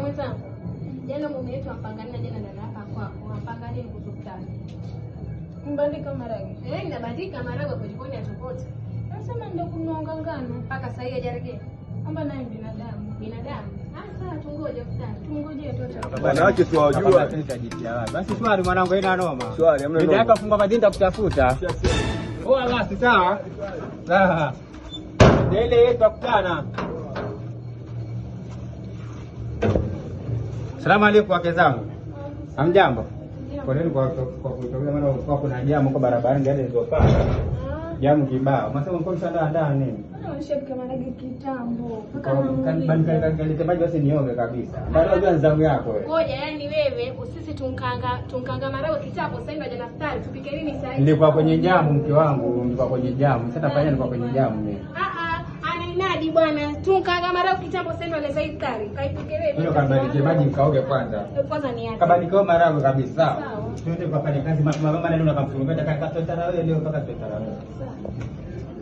mwenzangu. Jana mume wetu ampangania jana dada hapa kwako. Ampangania kukutana. Mbandika marage. Ninabandika marage kwa jikoni ya tofauti. Nasema ndio kunyonga ngano. Mpaka sasa hajaregea. Kwamba naye binadamu. Binadamu. Sasa tungoje kutana. Tungoje tu. Wanawake si wajua. Basi swali mwanangu haina noma. Swali hamna noma. Ndio funga madinda kutafuta. Oh basi sawa. Sawa. Ile tutakutana. Salamu alaykum wake zangu. Hamjambo. Poleni kwa kutokea maana kwa kuna jamu kwa barabarani gari zilizopanda. Jamu kibao. Mnasema mko mshandaa nini? Shebika marage kitambo. Kanitemaji basi nioge kabisa. Bado unajua zamu yako wewe. Ngoja yani wewe usisi tunkanga marage kitambo sasa hivi daftari tupike nini sasa hivi? Nilikuwa kwenye jamu mke wangu, nilikuwa kwenye jamu. Sasa fanya nilikuwa kwenye jamu mimi. Anainadi bwana. Tunkanga marage kitambo sasa hivi anaweza iftari. Kaipikelele. Ndio kabadilike maji mkaoge kwanza. Kwanza ni yake. Kabadilike marage kabisa. Sawa. Twende tukafanye kazi mama ndio nakamfungua dakika 30 wewe leo mpaka 30 wewe. Sawa.